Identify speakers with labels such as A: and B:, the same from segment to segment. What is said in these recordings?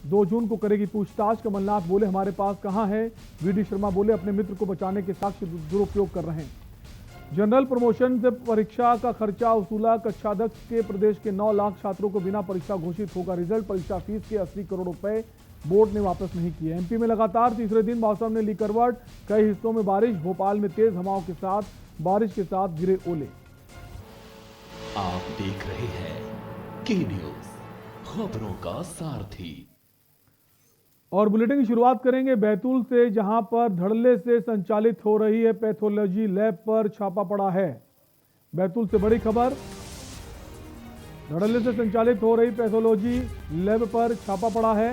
A: 2 जून को करेगी पूछताछ। कमलनाथ बोले हमारे पास कहां है। वीडी शर्मा बोले अपने मित्र को बचाने के साक्ष्य दुरुपयोग कर रहे हैं। जनरल प्रमोशन से परीक्षा का खर्चा वसूला। कक्षाध्यक्ष के प्रदेश के 9 लाख छात्रों को बिना परीक्षा घोषित होगा रिजल्ट। परीक्षा फीस के 80 करोड़ रुपए बोर्ड ने वापस नहीं किए। एमपी में लगातार तीसरे दिन मौसम ने ली करवट। कई हिस्सों में बारिश। भोपाल में तेज हवाओं के साथ बारिश के साथ गिरे ओले।
B: आप देख रहे हैं के न्यूज, खबरों का सारथी।
A: और बुलेटिन की शुरुआत करेंगे बैतूल से, जहां पर धड़ल्ले से संचालित हो रही है पैथोलॉजी लैब पर छापा पड़ा है। बैतूल से बड़ी खबर, धड़ल्ले से संचालित हो रही पैथोलॉजी लैब पर छापा पड़ा है।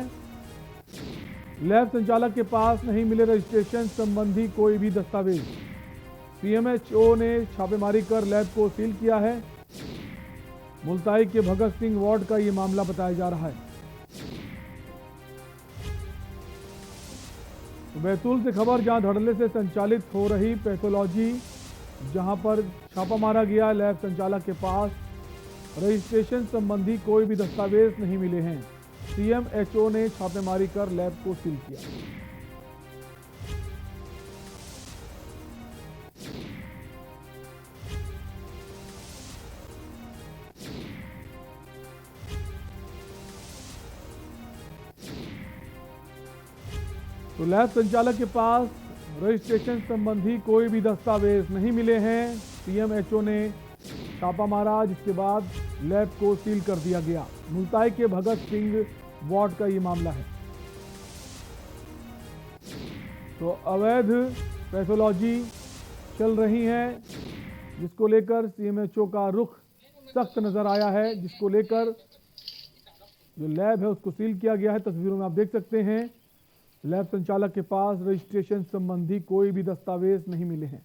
A: लैब संचालक के पास नहीं मिले रजिस्ट्रेशन संबंधी कोई भी दस्तावेज। सीएमएचओ ने छापेमारी कर लैब को सील किया है। मुल्ताई के भगत सिंह वार्ड का यह मामला बताया जा रहा है। बैतूल से खबर, जहां धड़ल्ले से संचालित हो रही पैथोलॉजी, जहां पर छापा मारा गया। लैब संचालक के पास रजिस्ट्रेशन संबंधी कोई भी दस्तावेज नहीं मिले हैं। सीएमएचओ ने छापेमारी कर लैब को सील किया। तो लैब संचालक के पास रजिस्ट्रेशन संबंधी कोई भी दस्तावेज नहीं मिले हैं। सीएमएचओ ने छापा मारा, जिसके बाद लैब को सील कर दिया गया। मुल्ताई के भगत सिंह वार्ड का ये मामला है। तो अवैध पैथोलॉजी चल रही है, जिसको लेकर सीएमएचओ का रुख सख्त नजर आया है, जिसको लेकर जो लैब है उसको सील किया गया है। तस्वीरों में आप देख सकते हैं, लैब संचालक के पास रजिस्ट्रेशन संबंधी कोई भी दस्तावेज नहीं मिले हैं।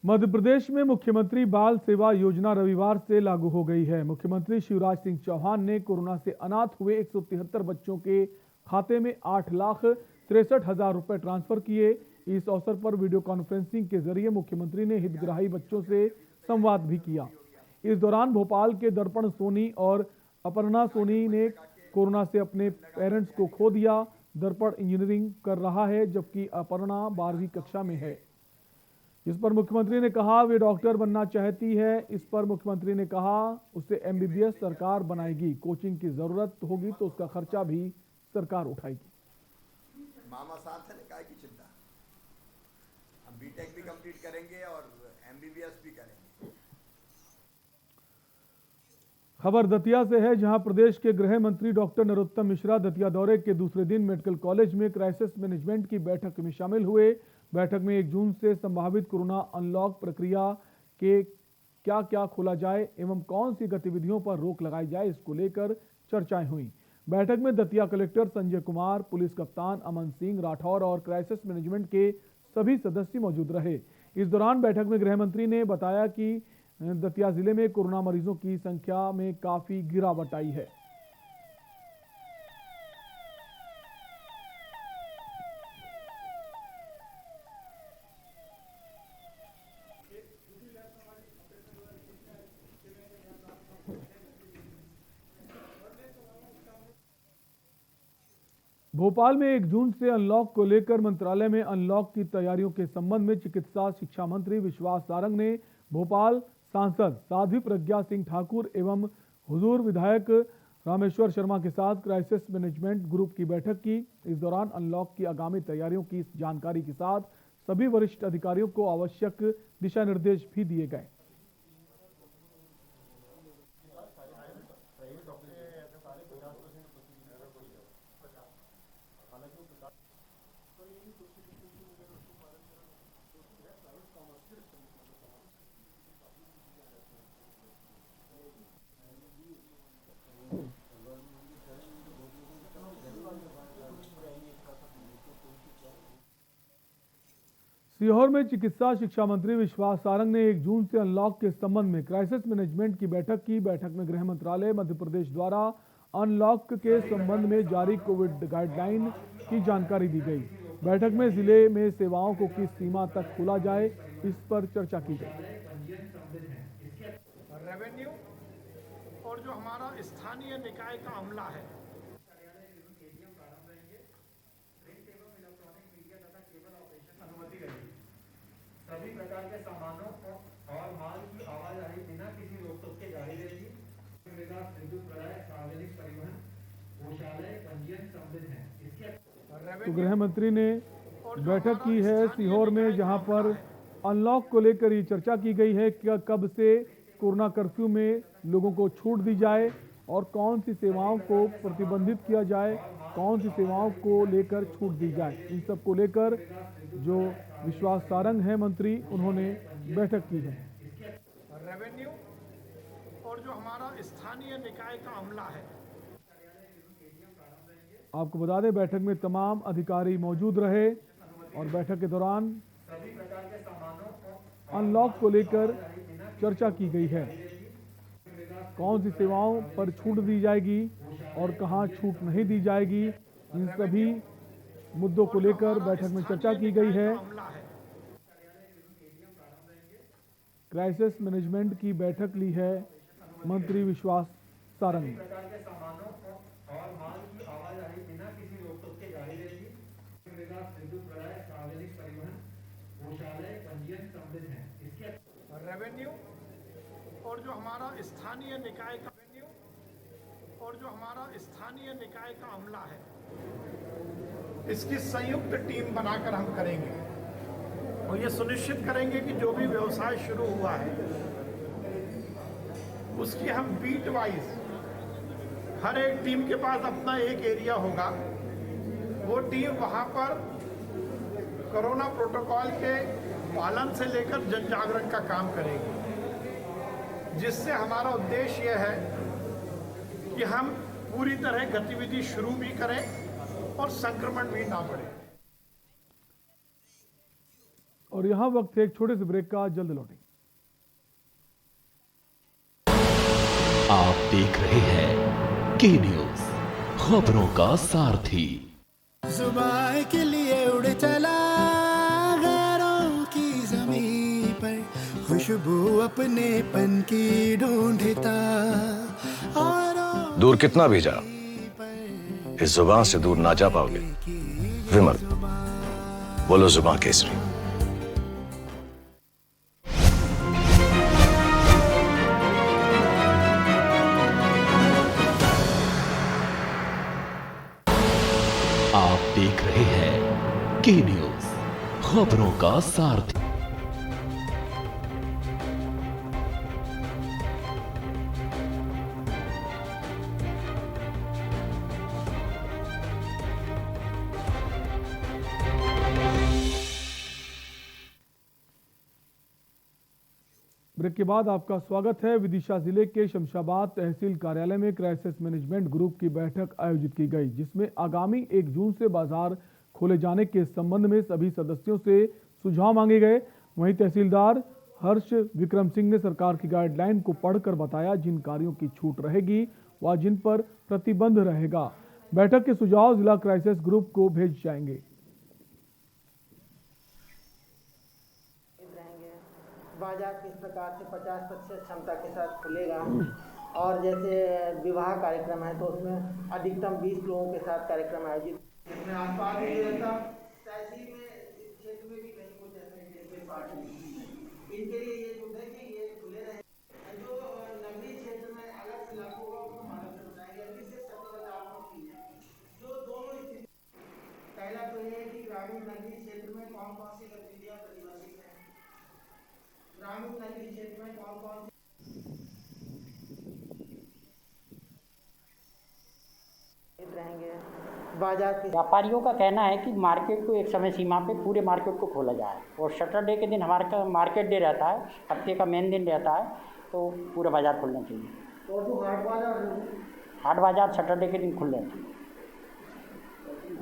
A: मध्य प्रदेश में मुख्यमंत्री बाल सेवा योजना रविवार से लागू हो गई है। मुख्यमंत्री शिवराज सिंह चौहान ने कोरोना से अनाथ हुए 173 बच्चों के खाते में 8,63,000 रुपए ट्रांसफर किए। इस अवसर पर वीडियो कॉन्फ्रेंसिंग के जरिए मुख्यमंत्री ने हितग्राही बच्चों से संवाद भी किया। इस दौरान भोपाल के दर्पण सोनी और अपर्णा सोनी ने कोरोना से अपने पेरेंट्स को खो दिया। दर्पण इंजीनियरिंग कर रहा है, जबकि अपर्णा 12वीं कक्षा में है। इस पर मुख्यमंत्री ने कहा वे डॉक्टर बनना चाहती है। इस पर मुख्यमंत्री ने कहा उसे एमबीबीएस सरकार बनाएगी। कोचिंग की जरूरत होगी तो उसका खर्चा भी सरकार उठाएगी।
C: मामा साथ है, काय की चिंता। हम बीटेक भी कंप्लीट करेंगे और एमबीबीएस भी करेंगे।
A: खबर दतिया से है, जहां प्रदेश के गृह मंत्री डॉक्टर नरोत्तम मिश्रा दतिया दौरे के दूसरे दिन मेडिकल कॉलेज में क्राइसिस मैनेजमेंट की बैठक में शामिल हुए। बैठक में 1 जून से संभावित कोरोना अनलॉक प्रक्रिया के क्या क्या खोला जाए एवं कौन सी गतिविधियों पर रोक लगाई जाए, इसको लेकर चर्चाएं हुई। बैठक में दतिया कलेक्टर संजय कुमार, पुलिस कप्तान अमन सिंह राठौर और क्राइसिस मैनेजमेंट के सभी सदस्य मौजूद रहे। इस दौरान बैठक में गृह मंत्री ने बताया कि दतिया जिले में कोरोना मरीजों की संख्या में काफी गिरावट आई है। भोपाल में 1 जून से अनलॉक को लेकर मंत्रालय में अनलॉक की तैयारियों के संबंध में चिकित्सा शिक्षा मंत्री विश्वास सारंग ने भोपाल सांसद साध्वी प्रज्ञा सिंह ठाकुर एवं हुजूर विधायक रामेश्वर शर्मा के साथ क्राइसिस मैनेजमेंट ग्रुप की बैठक की। इस दौरान अनलॉक की आगामी तैयारियों की जानकारी के साथ सभी वरिष्ठ अधिकारियों को आवश्यक दिशा निर्देश भी दिए गए। सीहोर में चिकित्सा शिक्षा मंत्री विश्वास सारंग ने 1 जून से अनलॉक के संबंध में क्राइसिस मैनेजमेंट की बैठक की। बैठक में गृह मंत्रालय मध्य प्रदेश द्वारा अनलॉक के संबंध में जारी कोविड गाइडलाइन की जानकारी दी गई। बैठक में जिले में सेवाओं को किस सीमा तक खोला जाए, इस पर चर्चा की गई।
D: रेवेन्यू और जो हमारा स्थानीय निकाय का अमला है,
E: सभी प्रकार के सामानों और माल की आवाजाही बिना किसी रोक टोक के जारी रहेगी। विद्युत प्रदाय, सार्वजनिक परिवहन, शौचालय, पंजीयन सम्मिलित है। इसके
A: तो गृह मंत्री ने बैठक की है सीहोर में, जहां पर अनलॉक को लेकर ये चर्चा की गई है कि कब से कोरोना कर्फ्यू में लोगों को छूट दी जाए और कौन सी सेवाओं को प्रतिबंधित किया जाए, कौन सी सेवाओं को लेकर छूट दी जाए। इन सब को लेकर जो विश्वास सारंग है मंत्री, उन्होंने बैठक की है।
D: रेवेन्यू और जो हमारा स्थानीय निकाय का अमला है।
A: आपको बता दें, बैठक में तमाम अधिकारी मौजूद रहे और बैठक के दौरान अनलॉक को लेकर चर्चा की गई है। कौन सी सेवाओं पर छूट दी जाएगी और कहां छूट नहीं दी जाएगी, इन सभी मुद्दों को लेकर बैठक में चर्चा की गई है। क्राइसिस मैनेजमेंट की बैठक ली है मंत्री विश्वास सारंग ने।
E: और माल की आवाजाही बिना किसी रोक टोक के जारी रहेगी। विद्युत प्रदाय, सार्वजनिक परिवहन, शौचालय, पंजीयन सम्मिलित है। इसके
D: रेवेन्यू और जो हमारा स्थानीय निकाय का अमला है, इसकी संयुक्त टीम बनाकर हम करेंगे और ये सुनिश्चित करेंगे कि जो भी व्यवसाय शुरू हुआ है उसकी हम बीट वाइज, हर एक टीम के पास अपना एक एरिया होगा, वो टीम वहां पर कोरोना प्रोटोकॉल के पालन से लेकर जन जागरण का काम करेगी, जिससे हमारा उद्देश्य यह है कि हम पूरी तरह गतिविधि शुरू भी करें और संक्रमण भी ना बढ़े।
A: और यहां वक्त है एक छोटे से ब्रेक का, जल्द लौटेंगे।
B: आप देख रहे हैं के न्यूज, खबरों का सारथी।
F: सुबह के लिए उड़ चला गैरों की ज़मीं पर, खुशबू अपने पन की ढूंढता और
G: दूर कितना भी जा, इस जुबान से दूर ना जा पाओगे। विमल, बोलो जुबान केसरी।
B: आप देख रहे हैं के न्यूज, खबरों का सारथी।
A: ब्रेक के बाद आपका स्वागत है। विदिशा जिले के शमशाबाद तहसील कार्यालय में क्राइसिस मैनेजमेंट ग्रुप की बैठक आयोजित की गई, जिसमें आगामी 1 जून से बाजार खोले जाने के संबंध में सभी सदस्यों से सुझाव मांगे गए। वहीं तहसीलदार हर्ष विक्रम सिंह ने सरकार की गाइडलाइन को पढ़कर बताया जिन कार्यों की छूट रहेगी व जिन पर प्रतिबंध रहेगा। बैठक के सुझाव जिला क्राइसिस ग्रुप को भेज जाएंगे।
H: बाजार किस प्रकार से 50% क्षमता के साथ खुलेगा, और जैसे विवाह कार्यक्रम है तो उसमें अधिकतम 20 लोगों के साथ कार्यक्रम आयोजित इसमें आसपास भी रहता, तहसील में इस क्षेत्र में भी कहीं कुछ ऐसे पार्टी इनके लिए ये जो है कि ये खुले रहे। जो नगरीय क्षेत्र में अलग से लागू होगा उसको मालूम से बताएंगे। अभी से जो दोनों स्थिति, पहला तो ये है कि ग्रामीण नगरीय क्षेत्र में कौन कौन सी गतिविधियाँ प्रतिबंधित है। ग्रामीण नगरीय क्षेत्र में कौन कौन रहेंगे। बाजार के
I: व्यापारियों का कहना है कि मार्केट को एक समय सीमा पे पूरे मार्केट को खोला जाए, और सैटरडे के दिन हमारे का मार्केट डे रहता है, हफ्ते का मेन दिन रहता है, तो पूरा बाजार खुलना चाहिए।
H: और जो
I: हाट बाजार सैटरडे के दिन खुल जाते हैं।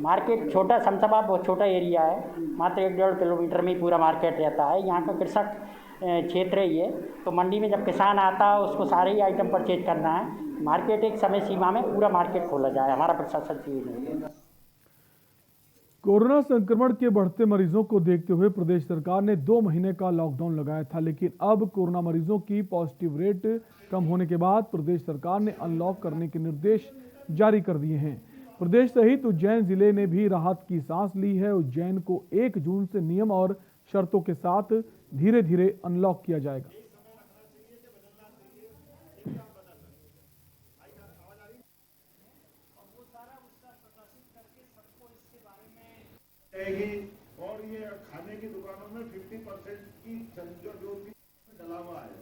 I: मार्केट छोटा, शमशाबाद बहुत छोटा एरिया है, मात्र 1-1.5 किलोमीटर में ही पूरा मार्केट रहता है। यहाँ का कृषक क्षेत्र है ये, तो मंडी में जब किसान आता है उसको सारे ही आइटम परचेज करना है। मार्केट एक समय सीमा में पूरा मार्केट खोला जाए, हमारा प्रशासन चाहिए नहीं।
A: कोरोना संक्रमण के बढ़ते मरीजों को देखते हुए प्रदेश सरकार ने 2 महीने का लॉकडाउन लगाया था, लेकिन अब कोरोना मरीजों की पॉजिटिव रेट कम होने के बाद प्रदेश सरकार ने अनलॉक करने के निर्देश जारी कर दिए हैं। प्रदेश सहित उज्जैन जिले ने भी राहत की सांस ली है। उज्जैन को 1 जून से नियम और शर्तों के साथ धीरे धीरे अनलॉक किया जाएगा।
D: और ये खाने की दुकानों में 50% की जो डला हुआ है।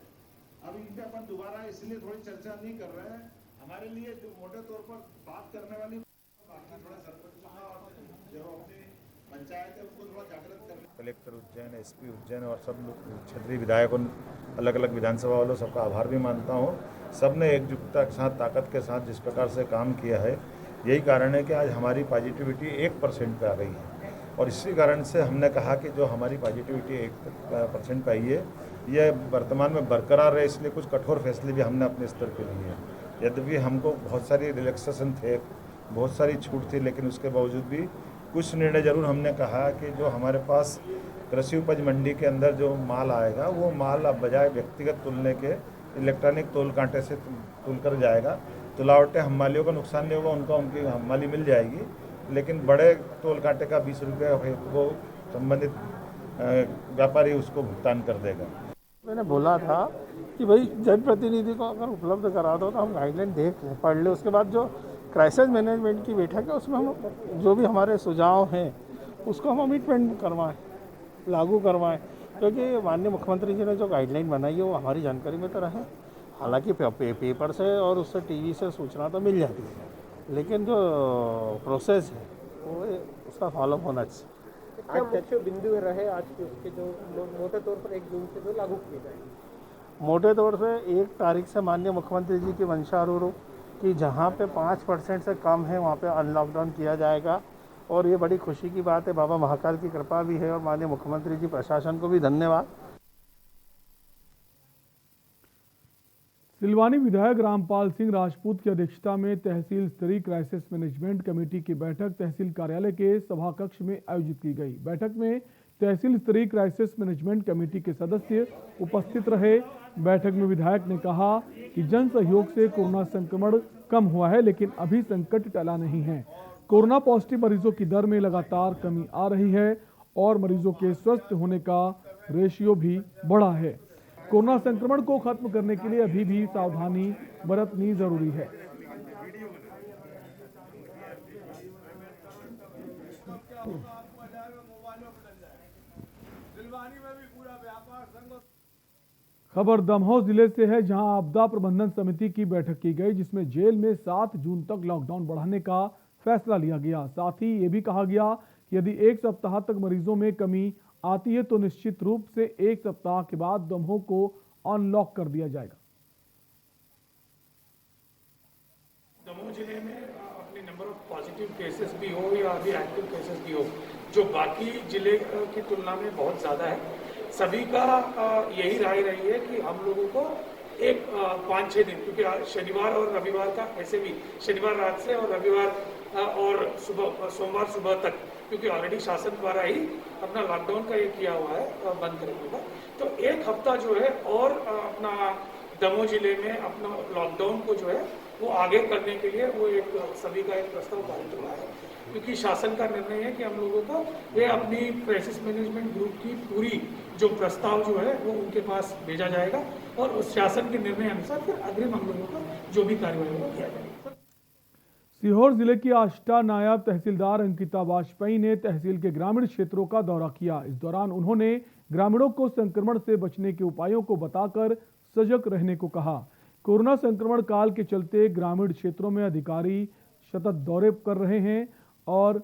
D: अब इन पे अपन दोबारा इसलिए थोड़ी चर्चा नहीं कर रहे हैं। हमारे लिए जो मोटे तौर पर बात करने वाली बाकी थोड़ा सरपंचों और जो अपनी पंचायत है उनको थोड़ा जागृत करना। कलेक्टर उज्जैन, एसपी उज्जैन और सब लोग क्षेत्रीय विधायकों, अलग अलग विधानसभा वालों, सबका आभार भी मानता हूँ। सबने एकजुटता के साथ, ताकत के साथ जिस प्रकार से काम किया है, यही कारण है कि आज हमारी पॉजिटिविटी 1% पे आ गई है। और इसी कारण से हमने कहा कि जो हमारी पॉजिटिविटी 1% पे आई है, यह वर्तमान में बरकरार है। इसलिए कुछ कठोर फैसले भी हमने अपने स्तर पे लिए हैं। यद्यपि हमको बहुत सारी रिलैक्सेशन थे, बहुत सारी छूट थी, लेकिन उसके बावजूद भी कुछ निर्णय जरूर हमने कहा कि जो हमारे पास कृषि उपज मंडी के अंदर जो माल आएगा, वो माल अब बजाय व्यक्तिगत तुलने के इलेक्ट्रॉनिक तोल कांटे से तुल कर जाएगा। तुलावटें हमालियों का नुकसान नहीं होगा, उनकी हमाली मिल जाएगी, लेकिन बड़े तोल कांटे का 20 रुपये वो संबंधित व्यापारी उसको भुगतान कर देगा।
J: मैंने बोला था कि भाई जनप्रतिनिधि को अगर उपलब्ध करा दो तो हम गाइडलाइन देख लें, पढ़ लें, उसके बाद जो क्राइसिस मैनेजमेंट की बैठक है उसमें हम जो भी हमारे सुझाव हैं उसको हम अमिटमेंट करवाएं, लागू करवाएं, क्योंकि माननीय मुख्यमंत्री जी ने जो गाइडलाइन बनाई है वो हमारी जानकारी में तो रहे। हालांकि पेपर से और उससे टीवी से सूचना तो मिल जाती है, लेकिन जो प्रोसेस है वो उसका फॉलो होना चाहिए।
K: क्या बिंदु रहे आज के उसके जो मोटे तौर पर 1 जून से जो लागू किए जाएंगे?
J: मोटे तौर से 1 तारीख से माननीय मुख्यमंत्री जी की मंशानुरूप कि जहाँ पे 5% से कम है वहाँ पे अनलॉकडाउन किया जाएगा। और ये बड़ी खुशी की बात है, बाबा महाकाल की कृपा भी है और माननीय मुख्यमंत्री जी प्रशासन को भी धन्यवाद।
A: सिलवानी विधायक रामपाल सिंह राजपूत की अध्यक्षता में तहसील स्तरीय क्राइसिस मैनेजमेंट कमेटी की बैठक तहसील कार्यालय के सभा कक्ष में आयोजित की गई। बैठक में तहसील स्तरीय क्राइसिस मैनेजमेंट कमेटी के सदस्य उपस्थित रहे। बैठक में विधायक ने कहा कि जन सहयोग से कोरोना संक्रमण कम हुआ है, लेकिन अभी संकट टला नहीं है। कोरोना पॉजिटिव मरीजों की दर में लगातार कमी आ रही है और मरीजों के स्वस्थ होने का रेशियो भी बढ़ा है। कोरोना संक्रमण को खत्म करने के लिए अभी भी सावधानी बरतनी जरूरी है। खबर दमोह जिले से है, जहां आपदा प्रबंधन समिति की बैठक की गई, जिसमें जेल में 7 जून तक लॉकडाउन बढ़ाने का फैसला लिया गया। साथ ही ये भी कहा गया कि यदि 1 सप्ताह तक मरीजों में कमी आती है तो निश्चित रूप से 1 सप्ताह के बाद दमोह को अनलॉक कर दिया जाएगा।
L: दमोह जिले में अपने नंबर ऑफ पॉजिटिव केसेस भी हो या अभी एक्टिव केसेस भी हो, जो बाकी जिले की तुलना में बहुत ज़्यादा है, सभी का यही राय रही है कि हम लोगों को एक 5-6 दिन, क्योंकि शनिवार और रविवार का ऐसे भी शनिवार रात से और रविवार और सोमवार सुबह तक, क्योंकि ऑलरेडी शासन द्वारा ही अपना लॉकडाउन का ये किया हुआ है बंद करने का, तो 1 हफ्ता जो है और अपना दमोह जिले में अपना लॉकडाउन को जो है वो आगे करने के लिए वो एक सभी का एक प्रस्ताव पारित हुआ है, क्योंकि शासन का निर्णय है कि हम लोगों को ये अपनी क्राइसिस मैनेजमेंट ग्रुप की पूरी जो प्रस्ताव जो है वो उनके पास भेजा जाएगा और उस शासन के निर्णय अनुसार फिर अग्रिम हम लोगों को जो भी कार्यवाही होगा किया जाएगा।
A: सीहोर जिले की आष्टा नायब तहसीलदार अंकिता वाजपेयी ने तहसील के ग्रामीण क्षेत्रों का दौरा किया। इस दौरान उन्होंने ग्रामीणों को संक्रमण से बचने के उपायों को बताकर सजग रहने को कहा। कोरोना संक्रमण काल के चलते ग्रामीण क्षेत्रों में अधिकारी सतत दौरे कर रहे हैं और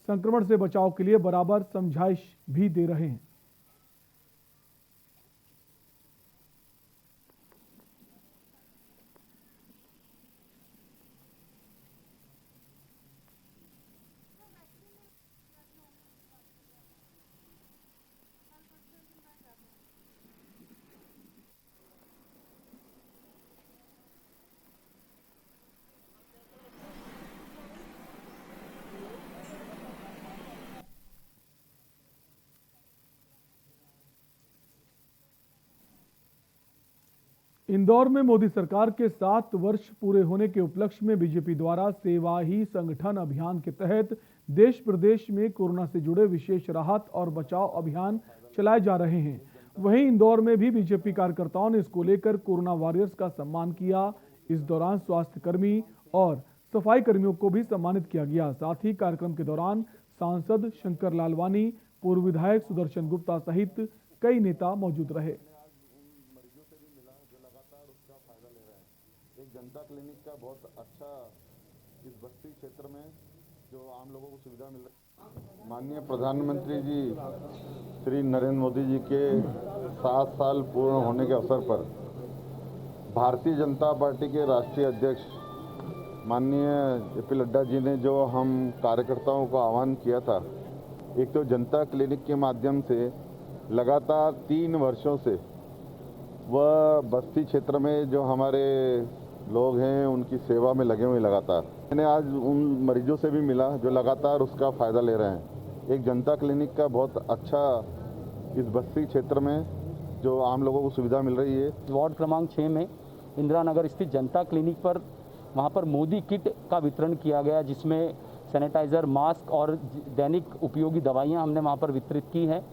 A: संक्रमण से बचाव के लिए बराबर समझाइश भी दे रहे हैं। इंदौर में मोदी सरकार के 7 वर्ष पूरे होने के उपलक्ष्य में बीजेपी द्वारा सेवा ही संगठन अभियान के तहत देश प्रदेश में कोरोना से जुड़े विशेष राहत और बचाव अभियान चलाए जा रहे हैं। वहीं इंदौर में भी बीजेपी कार्यकर्ताओं ने इसको लेकर कोरोना वॉरियर्स का सम्मान किया। इस दौरान स्वास्थ्य कर्मी और सफाई कर्मियों को भी सम्मानित किया गया। साथ ही कार्यक्रम के दौरान सांसद शंकर लालवानी, पूर्व विधायक सुदर्शन गुप्ता सहित कई नेता मौजूद रहे।
M: जनता क्लिनिक का बहुत अच्छा इस बस्ती क्षेत्र में जो आम लोगों को सुविधा मिल रही है। माननीय प्रधानमंत्री जी श्री नरेंद्र मोदी जी के 7 साल पूर्ण होने के अवसर पर भारतीय जनता पार्टी के राष्ट्रीय अध्यक्ष माननीय जेपी नड्डा जी ने जो हम कार्यकर्ताओं को आह्वान किया था, एक तो जनता क्लिनिक के माध्यम से लगातार 3 वर्षों से वह बस्ती क्षेत्र में जो हमारे लोग हैं उनकी सेवा में लगे हुए लगातार। मैंने आज उन मरीजों से भी मिला जो लगातार उसका फ़ायदा ले रहे हैं। एक जनता क्लिनिक का बहुत अच्छा इस बस्ती क्षेत्र में जो आम लोगों को सुविधा मिल रही है।
N: वार्ड क्रमांक 6 में इंदिरा नगर स्थित जनता क्लिनिक पर वहाँ पर मोदी किट का वितरण किया गया, जिसमें सैनिटाइज़र, मास्क और दैनिक उपयोगी दवाइयाँ हमने वहाँ पर वितरित की हैं।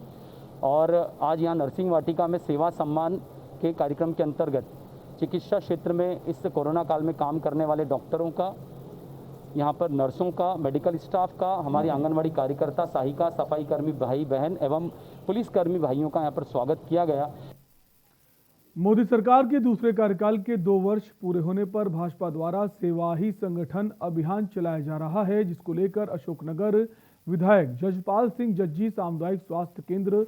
N: और आज यहाँ नर्सिंग वाटिका में सेवा सम्मान के कार्यक्रम के अंतर्गत चिकित्सा क्षेत्र में इस कोरोना काल में काम करने वाले डॉक्टरों का, यहाँ पर नर्सों का, मेडिकल स्टाफ का, हमारी आंगनवाड़ी कार्यकर्ता, सहायिका, सफाई कर्मी भाई बहन एवं पुलिसकर्मी भाइयों का यहाँ पर स्वागत किया गया।
A: मोदी सरकार के दूसरे कार्यकाल के 2 वर्ष पूरे होने पर भाजपा द्वारा सेवा ही संगठन अभियान चलाया जा रहा है, जिसको लेकर अशोकनगर विधायक जजपाल सिंह जज्जी सामुदायिक स्वास्थ्य केंद्र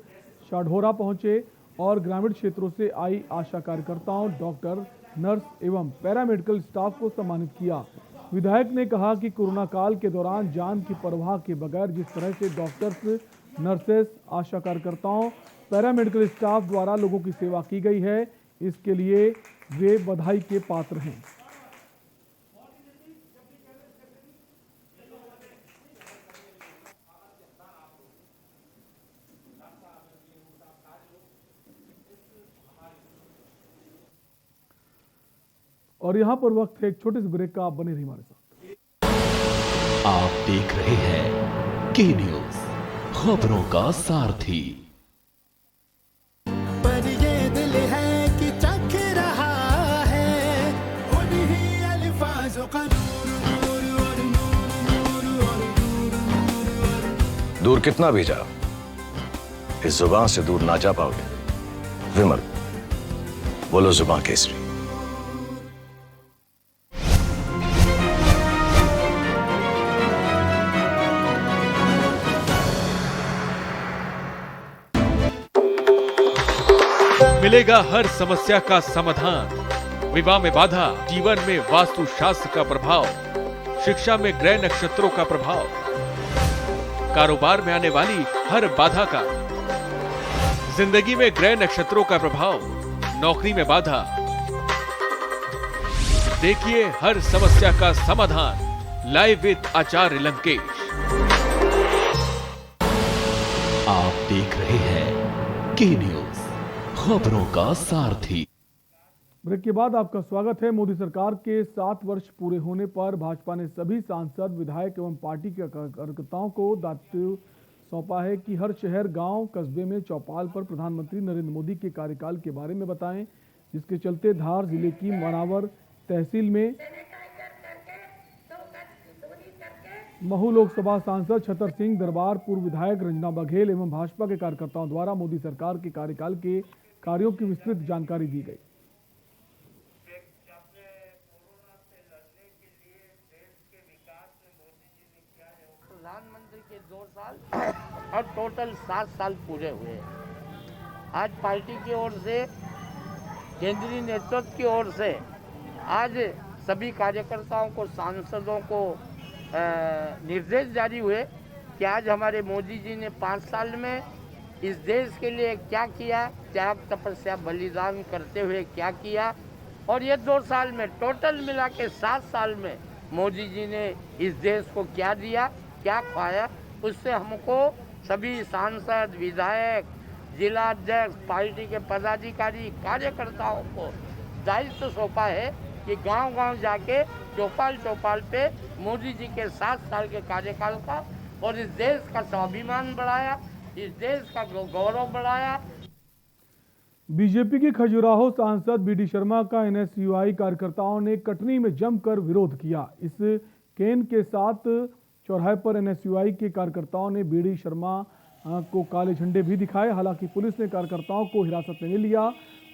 A: शाढोरा पहुंचे और ग्रामीण क्षेत्रों से आई आशा कार्यकर्ताओं, डॉक्टर, नर्स एवं पैरामेडिकल स्टाफ को सम्मानित किया। विधायक ने कहा कि कोरोना काल के दौरान जान की परवाह के बगैर जिस तरह से डॉक्टर्स, नर्सेस, आशा कार्यकर्ताओं, पैरामेडिकल स्टाफ द्वारा लोगों की सेवा की गई है, इसके लिए वे बधाई के पात्र हैं। और यहां पर वक्त है एक छोटे से ब्रेक का। आप बने रहिए हमारे साथ।
B: आप देख रहे हैं के न्यूज, खबरों का सारथी।
F: पर ये दिल है कि चख रहा है उन्हीं अल्फाजों का
G: दूर कितना भी जाओ, इस जुबान से दूर ना जा पाओगे। विमल, बोलो जुबान केसरी।
O: मिलेगा हर समस्या का समाधान। विवाह में बाधा, जीवन में वास्तु शास्त्र का प्रभाव, शिक्षा में ग्रह नक्षत्रों का प्रभाव, कारोबार में आने वाली हर बाधा का, जिंदगी में ग्रह नक्षत्रों का प्रभाव, नौकरी में बाधा। देखिए हर समस्या का समाधान लाइव विद आचार्य लंकेश।
B: आप देख रहे हैं के न्यूज, खबरों का सारथी।
A: ब्रेक के बाद आपका स्वागत है। मोदी सरकार के 7 वर्ष पूरे होने पर भाजपा ने सभी सांसद, विधायक एवं पार्टी के कार्यकर्ताओं को दायित्व सौंपा है कि हर शहर, गांव, कस्बे में चौपाल पर प्रधानमंत्री नरेंद्र मोदी के कार्यकाल के बारे में बताएं, जिसके चलते धार जिले की मनावर तहसील में महू लोकसभा सांसद छतर सिंह दरबार, पूर्व विधायक रंजना बघेल एवं भाजपा के कार्यकर्ताओं द्वारा मोदी सरकार के कार्यकाल के कार्यों की विस्तृत जानकारी दी गई।
P: प्रधानमंत्री के 2 साल और टोटल 7 साल पूरे हुए। आज पार्टी की ओर से, केंद्रीय नेतृत्व की ओर से आज सभी कार्यकर्ताओं को, सांसदों को निर्देश जारी हुए कि आज हमारे मोदी जी ने 5 साल में इस देश के लिए क्या किया, त्याग, तपस्या, बलिदान करते हुए क्या किया, और ये 2 साल में टोटल मिला के 7 साल में मोदी जी ने इस देश को क्या दिया, क्या पाया, उससे हमको सभी सांसद, विधायक, जिला अध्यक्ष, पार्टी के पदाधिकारी, कार्यकर्ताओं को दायित्व सौंपा है कि गांव-गांव जाके चौपाल पे मोदी जी के 7 साल के कार्यकाल का और इस देश का स्वाभिमान बढ़ाया, इस देश का गौरव बढ़ाया।
A: बीजेपी के खजुराहो सांसद बीडी शर्मा का एनएसयूआई कार्यकर्ताओं ने कटनी में जमकर विरोध किया। इस केन के साथ चौराहे पर एनएसयूआई के कार्यकर्ताओं ने बीडी शर्मा को काले झंडे भी दिखाए। हालांकि पुलिस ने कार्यकर्ताओं को हिरासत में ले लिया।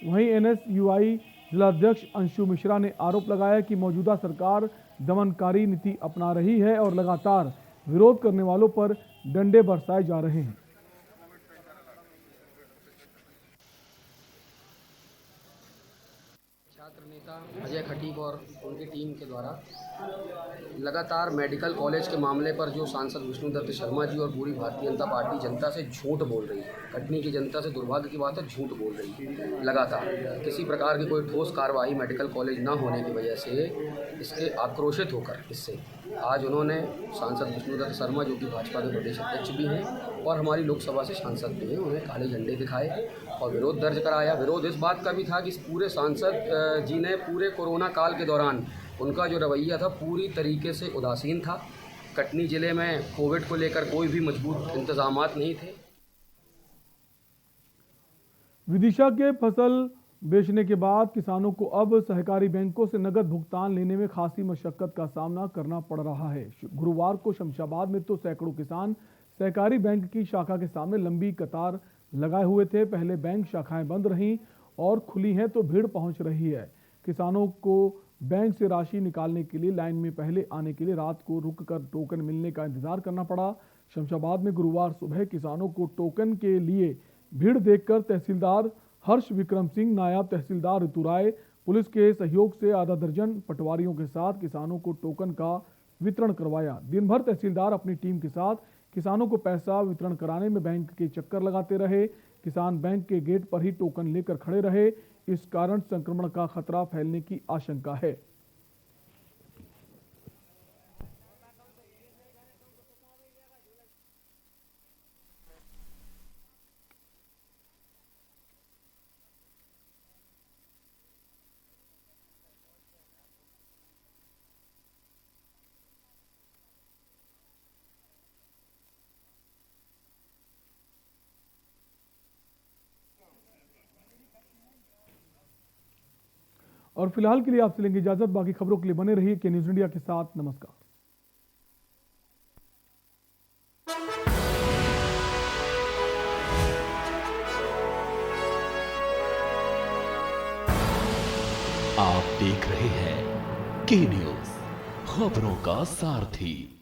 A: वहीं एनएसयूआई जिलाध्यक्ष अंशु मिश्रा ने आरोप लगाया कि मौजूदा सरकार दमनकारी नीति अपना रही है और लगातार विरोध करने वालों पर डंडे बरसाए जा रहे हैं।
Q: छात्र नेता अजय खटीक और उनकी टीम के द्वारा लगातार मेडिकल कॉलेज के मामले पर जो सांसद विष्णुदत्त शर्मा जी और पूरी भारतीय जनता पार्टी जनता से झूठ बोल रही है, कटनी की जनता से दुर्भाग्य की बात है, झूठ बोल रही है। लगातार किसी प्रकार की कोई ठोस कार्रवाई मेडिकल कॉलेज ना होने की वजह से इसके आक्रोशित होकर इससे आज उन्होंने सांसद विष्णुदत्त शर्मा जो कि भाजपा के प्रदेश अध्यक्ष भी हैं और हमारी लोकसभा से सांसद भी हैं, उन्हें काले झंडे दिखाए और विरोध दर्ज कराया। विरोध इस बात का भी था कि पूरे सांसद जी ने पूरे कोरोना काल के दौरान उनका जो रवैया था पूरी तरीके से उदासीन था। कटनी जिले में कोविड को लेकर कोई भी मजबूत इंतजामात नहीं थे।
A: विदिशा के फसल बेचने के बाद किसानों को अब सहकारी बैंकों से नगद भुगतान लेने में खासी मशक्कत का सामना करना पड़ रहा है। गुरुवार को शमशाबाद में तो सैकड़ों किसान सहकारी बैंक की शाखा के सामने लंबी कतार लगाए हुए थे। पहले बैंक शाखाएं बंद रहीं और खुली हैं तो भीड़ पहुंच रही है। किसानों को बैंक से राशि निकालने के लिए लाइन में पहले आने के लिए रात को रुककर टोकन मिलने का इंतजार करना पड़ा। शमशाबाद में गुरुवार सुबह किसानों को टोकन के लिए भीड़ देखकर तहसीलदार हर्ष विक्रम सिंह, नायब तहसीलदार ऋतु राय, पुलिस के सहयोग से आधा दर्जन पटवारियों के साथ किसानों को टोकन का वितरण करवाया। दिन भर तहसीलदार अपनी टीम के साथ किसानों को पैसा वितरण कराने में बैंक के चक्कर लगाते रहे। किसान बैंक के गेट पर ही टोकन लेकर खड़े रहे। इस कारण संक्रमण का खतरा फैलने की आशंका है। और फिलहाल के लिए आपसे लेंगे इजाजत। बाकी खबरों के लिए बने रहिए के न्यूज इंडिया के साथ। नमस्कार।
B: आप देख रहे हैं के न्यूज, खबरों का सारथी।